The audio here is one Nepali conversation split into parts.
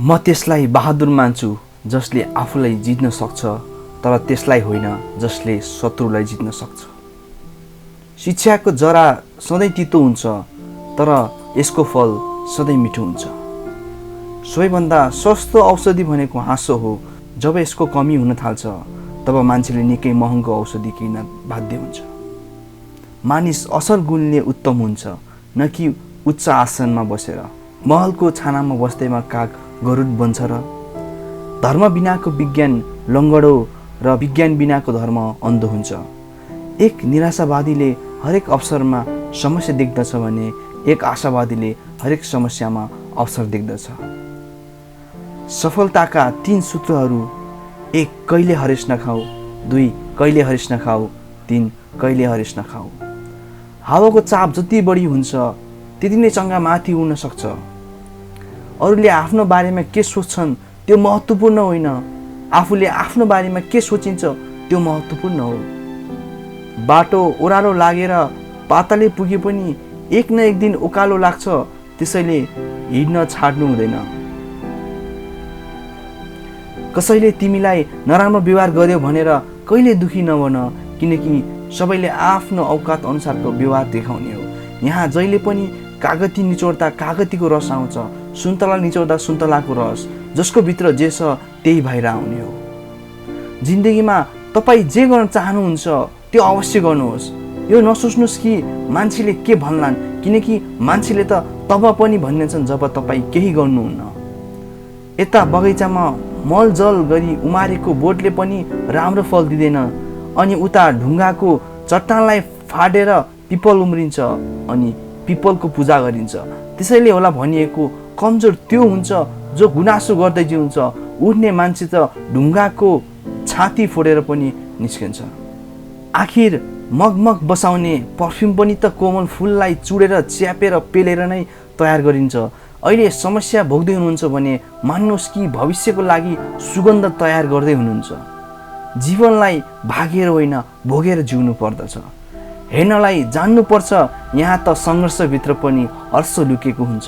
म त्यसलाई बहादुर मान्छु जसले आफूलाई जित्न सक्छ तर त्यसलाई होइन जसले शत्रुलाई जित्न सक्छ। शिक्षाको जरा सधैँ तितो हुन्छ तर यसको फल सधैँ मिठो हुन्छ। सबैभन्दा सस्तो औषधि भनेको हाँसो हो। जब यसको कमी हुन थाल्छ तब मान्छेले निकै महँगो औषधि किन्न बाध्य हुन्छ। मानिस असल गुणले उत्तम हुन्छ न कि उच्च आसनमा बसेर। महलको छानामा बस्दैमा काग गरुड बन्छ र धर्म बिनाको विज्ञान लङ्गडो र विज्ञान बिनाको धर्म अन्धो हुन्छ। एक निराशावादीले हरेक अवसरमा समस्या देख्दछ भने एक आशावादीले हरेक समस्यामा अवसर देख्दछ। सफलताका 3 सूत्रहरू: 1. कहिले हरेस नखाऊ, 2. कहिले हरेस नखाऊ, 3. कहिले हरेस नखाऊ। हावाको चाप जति बढी हुन्छ त्यति नै चङ्गा माथि उड्न सक्छ। अरूले आफ्नो बारेमा के सोच्छन् त्यो महत्त्वपूर्ण होइन, आफूले आफ्नो बारेमा के सोचिन्छ त्यो महत्त्वपूर्ण हो। बाटो ओह्रालो लागेर पाताले पुगे पनि एक न एक दिन उकालो लाग्छ, त्यसैले हिँड्न छाड्नु हुँदैन। कसैले तिमीलाई नराम्रो व्यवहार गर्यो भनेर कहिले दुखी नबन, किनकि सबैले आफ्नो औकात अनुसारको व्यवहार देखाउने हो। यहाँ जहिले पनि कागती निचोड्दा कागतीको रस आउँछ, सुन्तला निचोड्दा सुन्तलाको रस। जसको भित्र जे छ त्यही बाहिर आउने हो। जिन्दगीमा तपाईँ जे गर्न चाहनुहुन्छ त्यो अवश्य गर्नुहोस्। यो नसोच्नुहोस् कि मान्छेले के भन्लान्, किनकि मान्छेले त तब पनि भनिन्छन् जब तपाईँ केही गर्नुहुन्न। यता बगैँचामा मलजल गरी उमारेको बोटले पनि राम्रो फल दिँदैन, अनि उता ढुङ्गाको चट्टानलाई फाडेर पिपल उम्रिन्छ अनि पिपलको पूजा गरिन्छ। त्यसैले होला भनिएको, कमजोर त्यो हुन्छ जो गुनासो गर्दै जिउँछ, उठ्ने मान्छे त ढुङ्गाको छाती फोडेर पनि निस्किन्छ। आखिर मगमग बसाउने पर्फ्युम पनि त कोमल फुललाई चुडेर च्यापेर पेलेर नै तयार गरिन्छ। अहिले समस्या भोग्दै हुनुहुन्छ भने मान्नुहोस् कि भविष्यको लागि सुगन्ध तयार गर्दै हुनुहुन्छ। जीवनलाई भागेर होइन भोगेर जिउनु पर्दछ। हेर्नलाई जान्नुपर्छ, यहाँ त सङ्घर्षभित्र पनि हर्ष लुकेको हुन्छ।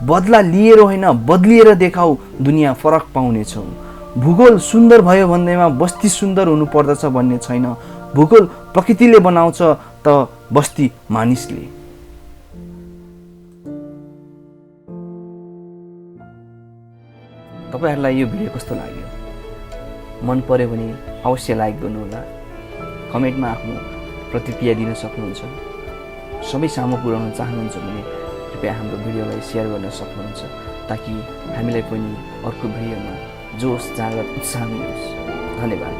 बदला लिएर होइन बदलिएर देखाऊ, दुनियाँ फरक पाउनेछौ। भूगोल सुन्दर भयो भन्दैमा बस्ती सुन्दर हुनु पर्दछ भन्ने छैन। भूगोल प्रकृतिले बनाउँछ त बस्ती मानिसले। तपाईहरुलाई यो भिडियो कस्तो लाग्यो? मन पर्यो भने अवश्य लाइक गर्नुहोला। कमेन्टमा आफ्नो प्रतिक्रिया दिन सक्नुहुन्छ। सबै सामु पुर्याउन चाहनुहुन्छ भने कृपया हाम्रो भिडियोलाई शेयर गर्न सक्नुहुन्छ, ताकि हामीलाई पनि अर्को भिडियोमा जोश जागर उत्साह मिलोस्। धन्यवाद।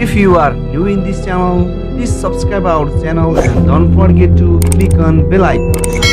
If you are new in this channel, please subscribe our channel and don't forget to click on bell icon.